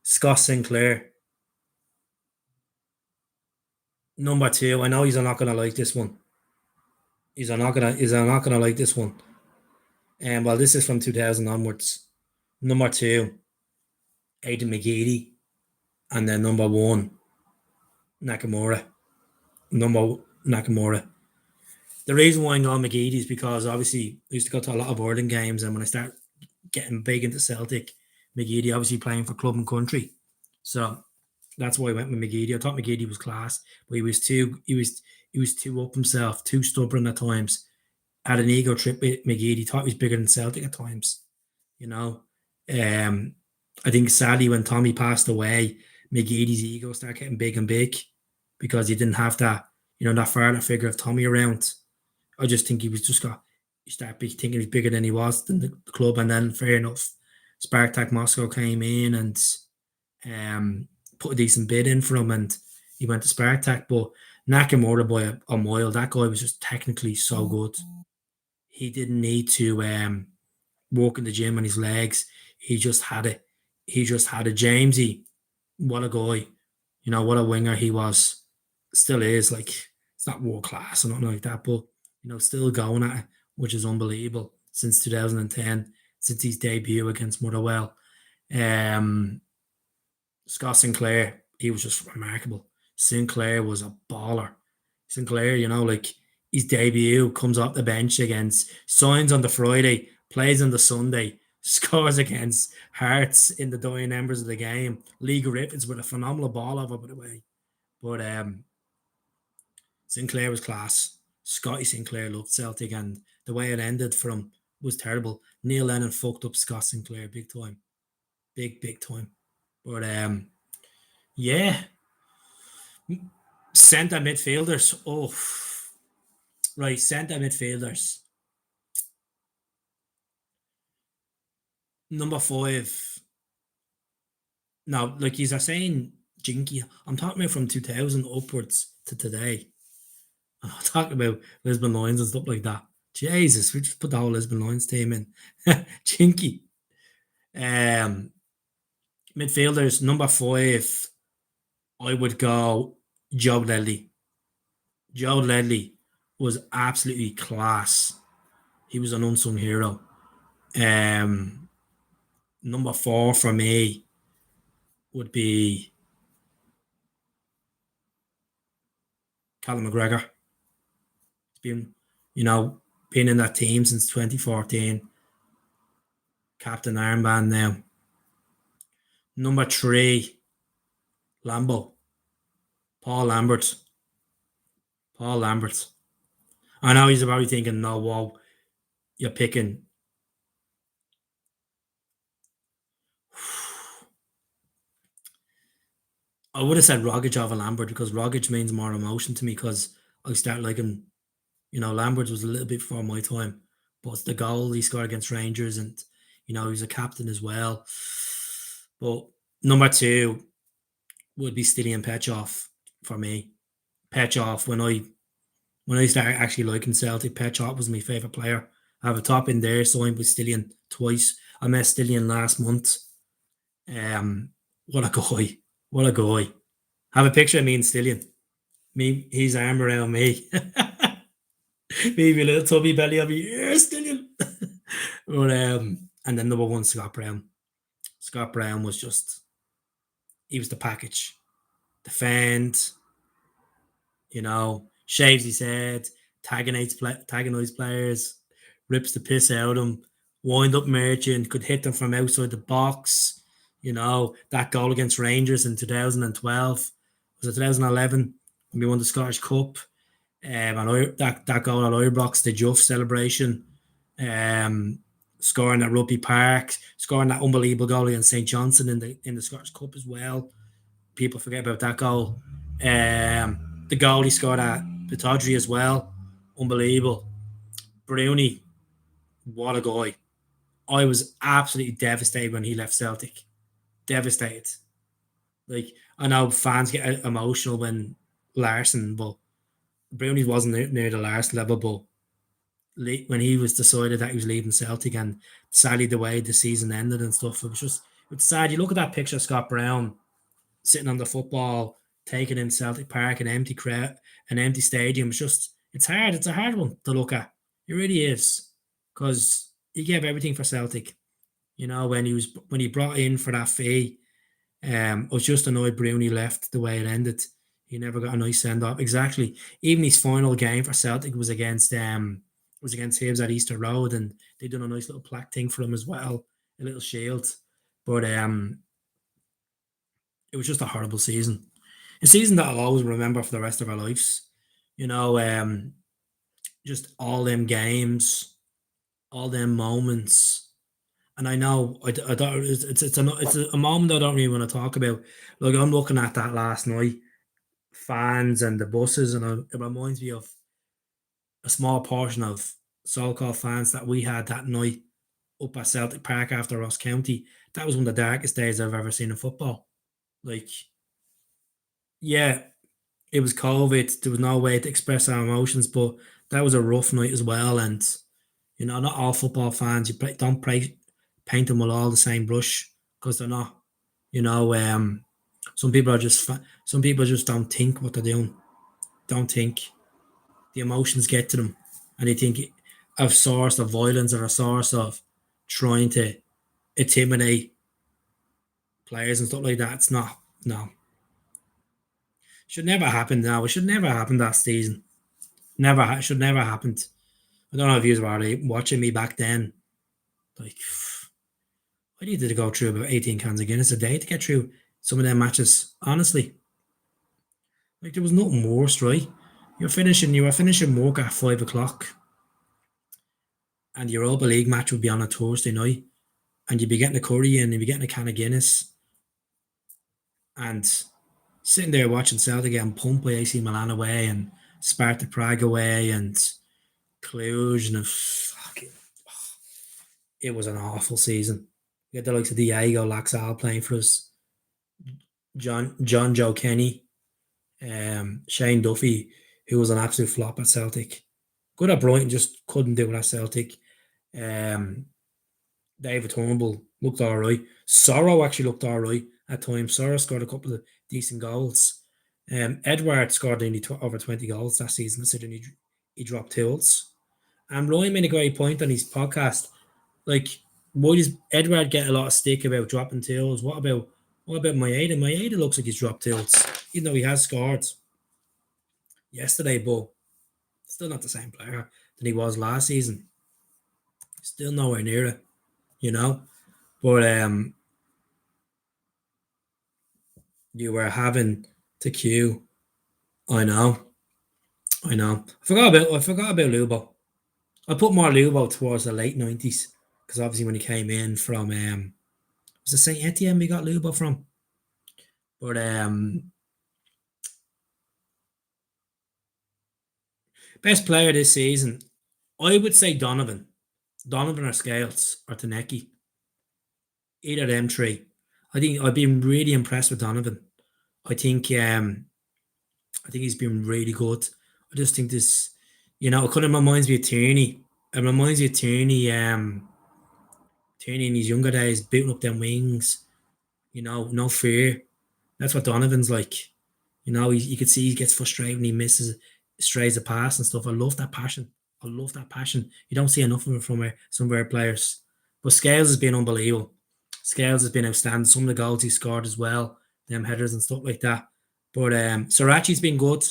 Scott Sinclair. Number 2, I know he's not gonna like this one. He's not gonna like this one. And well, this is from 2000 onwards. Number 2, Aidan McGeady, and then number 1, Nakamura. Number Nakamura. The reason why I'm going McGeady is because obviously I used to go to a lot of Ireland games, and when I start getting big into Celtic, McGeady obviously playing for club and country, so that's why I went with McGeady. I thought McGeady was class, but he was too up himself, too stubborn at times. Had an ego trip with McGeady. Thought he was bigger than Celtic at times. You know, um, I think sadly when Tommy passed away, McGeady's ego started getting big and big because he didn't have that, that father figure of Tommy around. I just think he was just got he started thinking he was bigger than he was than the club, and then fair enough, Spartak Moscow came in and put a decent bid in for him, and he went to Spartak. But Nakamura by a mile, that guy was just technically so good. He didn't need to walk in the gym on his legs. He just had it. He just had a Jamesy. What a guy. What a winger he was. Still is. Like, it's not world class or nothing like that, but, still going at it, which is unbelievable since 2010, since his debut against Motherwell. Um, Scott Sinclair, he was just remarkable. Sinclair was a baller. Sinclair, like his debut comes off the bench against signs on the Friday, plays on the Sunday, scores against Hearts in the dying embers of the game. League Griffiths with a phenomenal ball over, by the way. But Sinclair was class. Scotty Sinclair loved Celtic, and the way it ended for him was terrible. Neil Lennon fucked up Scott Sinclair big time. Big time. But yeah. Centre midfielders. Oh, right. Centre midfielders. Number 5. Now, like you are saying, Jinky, I'm talking about from 2000 upwards to today. I'm talking about Lisbon Lions and stuff like that. Jesus, we just put the whole Lisbon Lions team in. Jinky. Midfielders, number 5, I would go Joe Ledley. Joe Ledley was absolutely class. He was an unsung hero. Number 4 for me would be Callum McGregor. He's been in that team since 2014. Captain armband now. Number 3, Lambo. Paul Lambert. Paul Lambert. I know he's probably thinking, no, whoa, you're picking. I would have said Rogic over Lambert because Rogic means more emotion to me because I start liking, Lambert was a little bit before my time, but it's the goal he scored against Rangers, and, he's a captain as well. But number 2 would be Stilian Petrov for me. Petrov, when I started actually liking Celtic, Petrov was my favourite player. I have a top in there, signed with Stilian twice. I met Stilian last month. What a guy. What a guy. Have a picture of me and Stilian. Me, his arm around me. Maybe a little tubby belly. I'll be, yeah, Stilian. But, and then number 1, Scott Brown. Scott Brown was just, he was the package. Defend, shaves his head, antagonize players, rips the piss out of them, wind up merchant, could hit them from outside the box. That goal against Rangers in 2012, was it 2011 when we won the Scottish Cup? And that goal at Ibrox, the Juff celebration, scoring at Rugby Park, scoring that unbelievable goal against St Johnson in the Scottish Cup as well. People forget about that goal. The goal he scored at Pittodrie as well, unbelievable. Bruni, what a guy. I was absolutely devastated when he left Celtic. Devastated. Like, I know fans get emotional when Larson, but Brownie wasn't near the Larson level. But when he was decided that he was leaving Celtic, and sadly the way the season ended and stuff, it's sad. You look at that picture of Scott Brown sitting on the football, taking in Celtic Park, an empty crowd, an empty stadium. It's hard. It's a hard one to look at. It really is, because he gave everything for Celtic. When he brought in for that fee, I was just annoyed Bruni left the way it ended. He never got a nice send off. Exactly. Even his final game for Celtic was against Hibs at Easter Road, and they done a nice little plaque thing for him as well, a little shield. But it was just a horrible season. A season that I'll always remember for the rest of our lives. You know, just all them games, all them moments. And I know I don't. It's a moment I don't really want to talk about. Like, I'm looking at that last night, fans and the buses, and it reminds me of a small portion of so-called fans that we had that night up at Celtic Park after Ross County. That was one of the darkest days I've ever seen in football. Like, yeah, it was COVID. There was no way to express our emotions, but that was a rough night as well. And not all football fans. Don't paint them with all the same brush, because they're not. You know, some people are some people just don't think what they're doing. Don't think. The emotions get to them, and they think a source of violence or a source of trying to intimidate players and stuff like that. It's not. No, should never happen. Now it should never happen that season. Should never happened. I don't know if you were watching me back then. Like, I needed to go through about 18 cans of Guinness a day to get through some of them matches. Honestly, like, there was nothing worse, right? You were finishing work at 5 o'clock, and the Europa League match would be on a Thursday night, and you'd be getting a curry and you'd be getting a can of Guinness, and sitting there watching Celtic getting pumped by AC Milan away, and Sparta Prague away, and Cluj, and it was an awful season. We had the likes of Diego Laxal playing for us, John Joe Kenny, Shane Duffy, who was an absolute flop at Celtic. Good at Brighton, just couldn't do it at Celtic. David Turnbull looked all right. Sorrow actually looked all right at times. Sorrow scored a couple of decent goals. Edward scored nearly over 20 goals that season, considering he dropped tills. And Ryan made a great point on his podcast. Like, why does Edward get a lot of stick about dropping tills? What about Maeda? Maeda looks like he's dropped tills, even though he has scored yesterday, but still not the same player than he was last season. Still nowhere near it, you know. But you were having to queue. I know. I forgot about Lubo. I put more Lubo towards the late 90s, because obviously when he came in from was it Saint Etienne we got Lubo from? But best player this season, I would say Donovan or Scales or Taneki. Either of them three. I think I've been really impressed with Donovan. I think he's been really good. I just think this, it kind of reminds me of Tierney. It reminds me of Tierney, Tierney in his younger days, booting up them wings, no fear. That's what Donovan's like. You could see he gets frustrated when he misses, strays a pass and stuff. I love that passion. You don't see enough of it from some of our players. But Scales has been unbelievable. Scales has been outstanding. Some of the goals he scored as well, them headers and stuff like that. But Sirachi's been good.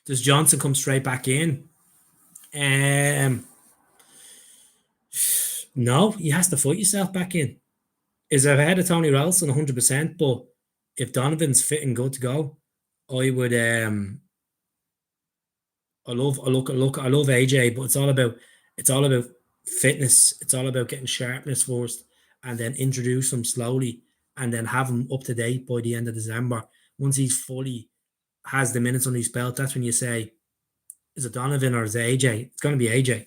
Does Johnson come straight back in? No, he has to fight yourself back in. Is ahead of Tony Ralston 100%, but if Donovan's fit and good to go, I would I love AJ, but it's all about fitness. It's all about getting sharpness first, and then introduce him slowly, and then have him up to date by the end of December. Once he's fully has the minutes on his belt, that's when you say, is it Donovan or is it AJ? It's going to be AJ.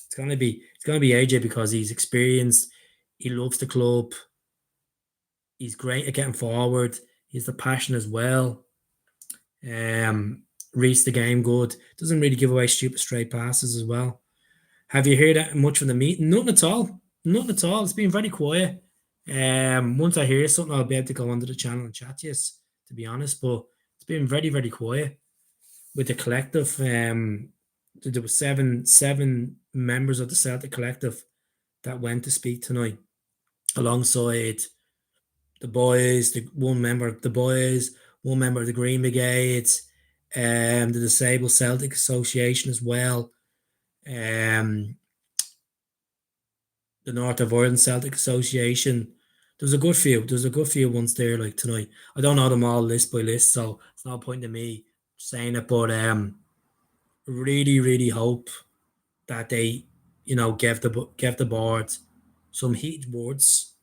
It's going to be AJ, because he's experienced. He loves the club. He's great at getting forward. He's the passion as well. Reads the game good. Doesn't really give away stupid straight passes as well. Have you heard that much from the meeting? Nothing at all. Nothing at all. It's been very quiet. Once I hear something, I'll be able to go onto the channel and chat to you, to be honest. But it's been very, very quiet with the collective. There were seven members of the Celtic collective that went to speak tonight, alongside the boys, one member of the boys, one member of the Green Brigade, the Disabled Celtic Association as well, the North of Ireland Celtic Association. There's a good few. There's a good few ones there like tonight. I don't know them all list by list, so it's no point in me saying it. But really, really hope that they, give the board some heated words,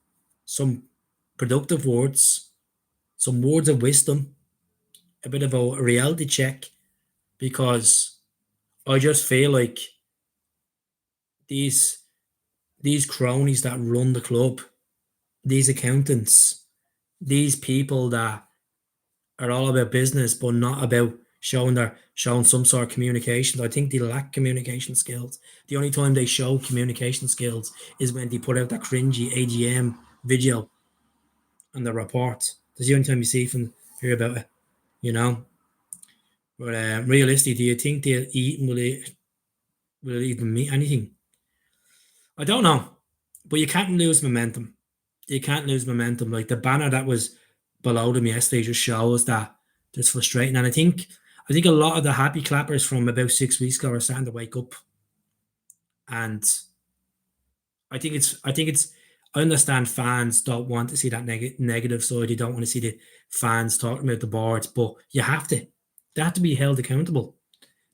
some productive words, some words of wisdom, a bit of a reality check, because I just feel like these cronies that run the club, these accountants, these people that are all about business but not about showing some sort of communication. I think they lack communication skills. The only time they show communication skills is when they put out that cringy AGM video and the report. That's the only time you hear about it, But realistically, do you think they'll eat and will it even mean anything? I don't know, but you can't lose momentum. You can't lose momentum. Like the banner that was below them yesterday just shows that it's frustrating. And I think a lot of the happy clappers from about 6 weeks ago are starting to wake up. And I understand fans don't want to see that negative side. They don't want to see the fans talking about the boards, but you have to. They have to be held accountable.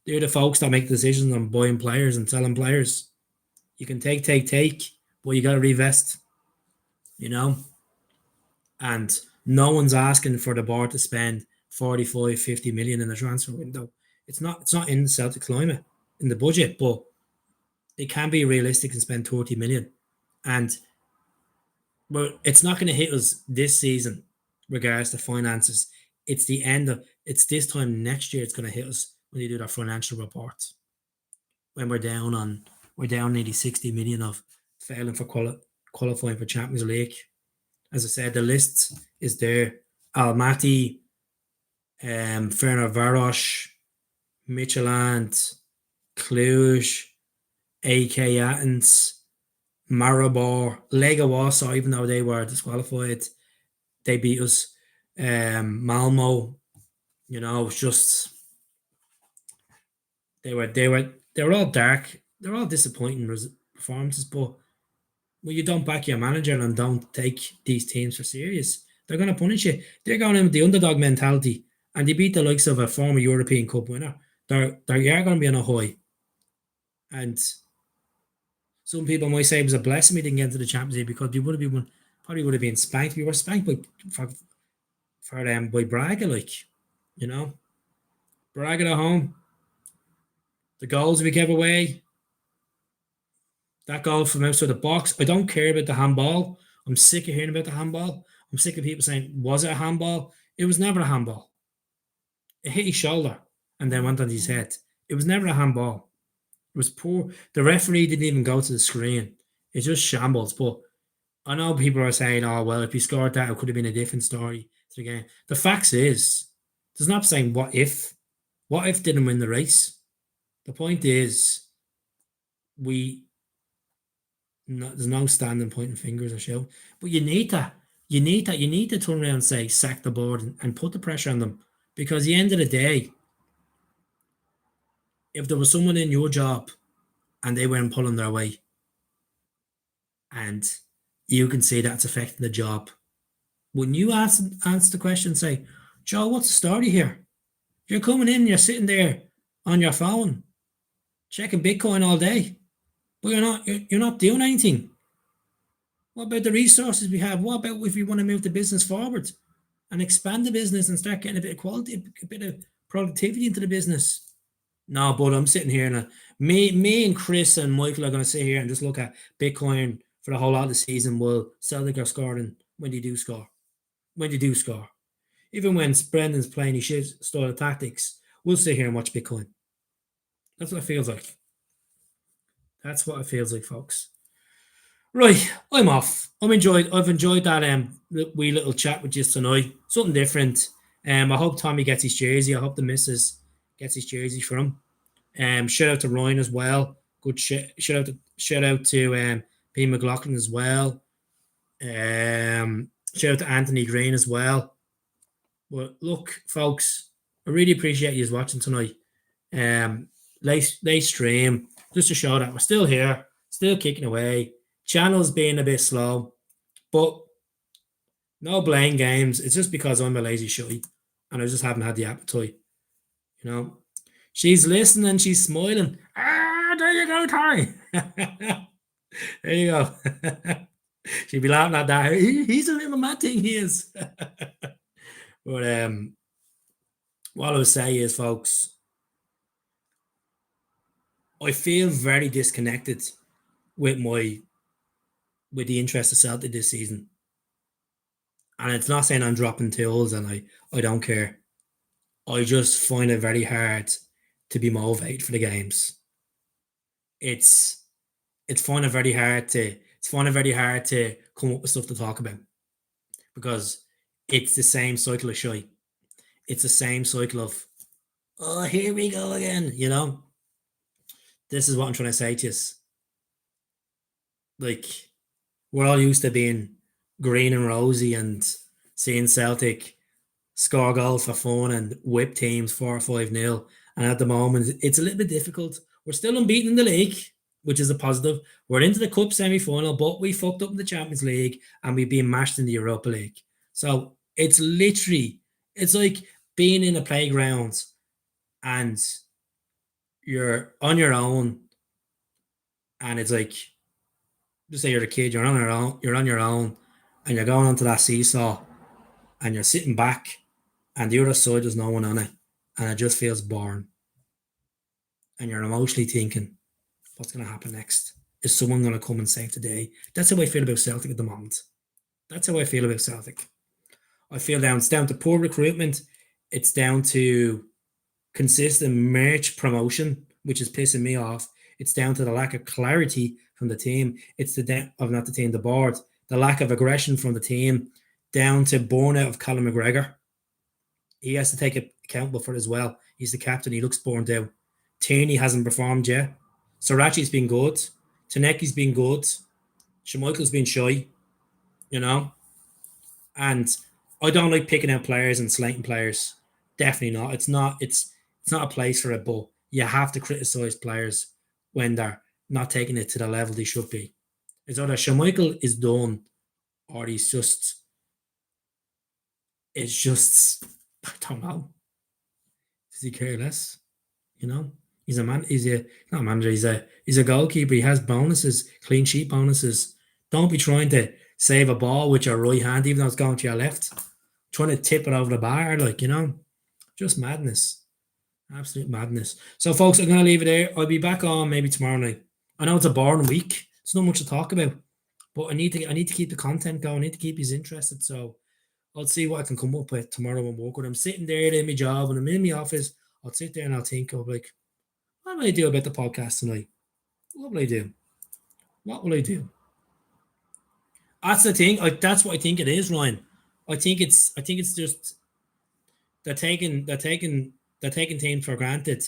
They're the folks that make decisions on buying players and selling players. You can take, but you got to reinvest, And no one's asking for the board to spend 45, 50 million in the transfer window. It's not in the Celtic climate, in the budget, but they can be realistic and spend 30 million. But it's not going to hit us this season, regards to finances. It's this time next year it's going to hit us when they do their financial reports. When we're down nearly 60 million of failing for qualifying for Champions League. As I said, the list is there. Almaty, Ferencváros, Midtjylland, Cluj, AK Athens, Maribor, Lega Warsaw, even though they were disqualified, they beat us. Malmo, it's just they were all dark. They're all disappointing performances, but when you don't back your manager and don't take these teams for serious, they're going to punish you. They're going in with the underdog mentality, and they beat the likes of a former European Cup winner. They're going to be on a high. And some people might say it was a blessing we didn't get into the Champions League, because we probably would have been spanked. We were spanked by Braga, Braga at home. The goals we gave away. That goal from outside the box. I don't care about the handball. I'm sick of hearing about the handball. I'm sick of people saying, was it a handball? It was never a handball. It hit his shoulder and then went on his head. It was never a handball. It was poor. The referee didn't even go to the screen. It's just shambles. But I know people are saying, oh, well, if he scored that, it could have been a different story to the game. The fact is, there's not saying what if. What if didn't win the race? The point is, there's no standing pointing fingers or show. But you need that. You need to turn around and say, sack the board and put the pressure on them. Because at the end of the day, if there was someone in your job and they weren't pulling their weight, and you can see that's affecting the job, when you answer the question, say, Joe, what's the story here? You're coming in, you're sitting there on your phone, checking Bitcoin all day, but you're not doing anything. What about the resources we have? What about if we want to move the business forward and expand the business and start getting a bit of quality, a bit of productivity into the business? No, but I'm sitting here and me and Chris and Michael are going to sit here and just look at Bitcoin for the whole lot of the season while Celtic are scoring when they do score. Even when Brendan's playing his shit style of tactics, we'll sit here and watch Bitcoin. That's what it feels like. That's what it feels like, folks. Right, I'm off. I've enjoyed that wee little chat with you tonight. Something different. I hope Tommy gets his jersey. I hope the missus gets his jersey for him. Shout out to Ryan as well. Good shout out to P. McLaughlin as well. Shout out to Anthony Green as well. But look, folks, I really appreciate you watching tonight. Late stream, just to show that we're still here, still kicking away. Channel's being a bit slow, but no blame games. It's just because I'm a lazy shite and I just haven't had the appetite. You know, she's listening, she's smiling. There you go, Ty. There you go. She'd be laughing at that. He's a little mad thing, he is. But what I would say is, folks, I feel very disconnected with the interest of Celtic this season. And it's not saying I'm dropping tools and I don't care. I just find it very hard to be motivated for the games. It's finding it very hard to come up with stuff to talk about, because it's the same cycle of shite. It's the same cycle of, oh, here we go again, you know? This is what I'm trying to say to you. Like, we're all used to being green and rosy and seeing Celtic score goals for fun and whip teams 4 or 5-0. And at the moment, it's a little bit difficult. We're still unbeaten in the league, which is a positive. We're into the Cup semi-final, but we fucked up in the Champions League and we've been mashed in the Europa League. So it's like being in a playground and you're on your own, and it's like, just say you're a kid, you're on your own, and you're going onto that seesaw, and you're sitting back, and the other side there's no one on it, and it just feels boring, and you're emotionally thinking, what's going to happen next? Is someone going to come and save the day? That's how I feel about Celtic at the moment. That's how I feel about Celtic. I feel it's down to poor recruitment. It's down to consistent merch promotion, which is pissing me off. It's down to the lack of clarity from the team. It's the board. The lack of aggression from the team, down to burnout of Callum McGregor. He has to take accountable for it as well. He's the captain. He looks burned out. Tierney hasn't performed yet. Sarachi's been good. Taneki's been good. Schmeichel's been shy, you know. And I don't like picking out players and slating players. Definitely not. It's not a place for it, but you have to criticize players when they're not taking it to the level they should be. It's either Schmeichel is done, or it's just, I don't know. Does he care less? You know, he's a man. He's not a manager. He's a goalkeeper. He has bonuses, clean sheet bonuses. Don't be trying to save a ball with your right hand, even though it's going to your left. Trying to tip it over the bar, like, you know, just madness. Absolute madness. So, folks, I'm going to leave it there. I'll be back on maybe tomorrow night. I know it's a boring week. There's not much to talk about, but I need to keep the content going. I need to keep you interested. So I'll see what I can come up with tomorrow and work with. I'm sitting there in my job and I'm in my office. I'll sit there and I'll think of, like, what will I do about the podcast tonight? What will I do? What will I do? That's the thing. That's what I think it is, Ryan. I think it's just they're taking teams for granted,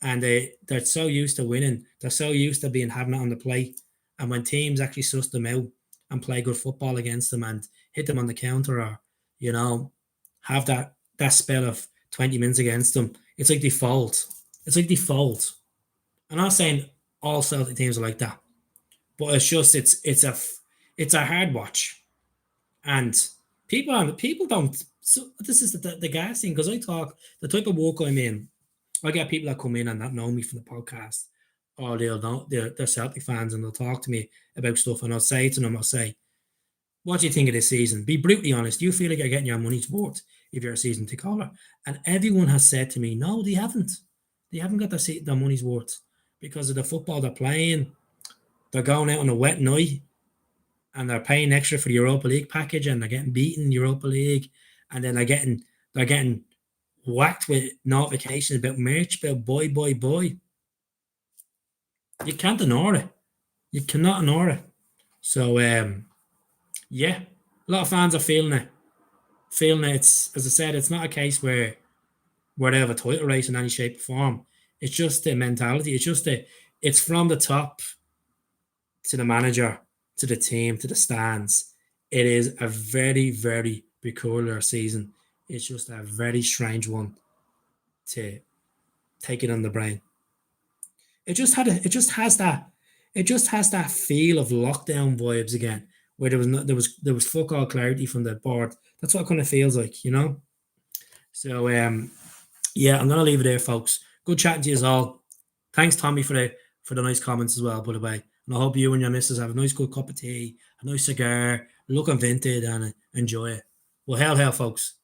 and they're so used to winning. They're so used to having it on the plate. And when teams actually suss them out and play good football against them and hit them on the counter, or, you know, have that spell of 20 minutes against them, it's like default. It's like default. I'm not saying all Celtic teams are like that, but it's just it's a hard watch, and people don't. So this is the gas thing, because I talk the type of work I'm in. I get people that come in and that know me from the podcast, or they're Celtic fans, and they'll talk to me about stuff, and I'll say to them, what do you think of this season? Be brutally honest. Do you feel like you're getting your money's worth if you're a season ticket holder? And everyone has said to me, no, they haven't. They haven't got their money's worth because of the football they're playing. They're going out on a wet night and they're paying extra for the Europa League package, and they're getting beaten in Europa League, and then they're getting They're getting whacked with notifications about merch, about buy. You can't ignore it. You cannot ignore it. So yeah, a lot of fans are feeling it. Feeling it. It's, as I said, it's not a case where they have a title race in any shape or form. It's just the mentality. It's from the top to the manager, to the team, to the stands. It is a very, very peculiar season. It's just a very strange one to take it on the brain. It just has that feel of lockdown vibes again, where there was fuck all clarity from the board. That's what it kind of feels like, you know. So yeah, I'm gonna leave it there, folks. Good chatting to you all. Thanks, Tommy, for the nice comments as well, by the way. And I hope you and your missus have a nice good cup of tea, a nice cigar, looking vintage, and enjoy it. Well, hell, folks.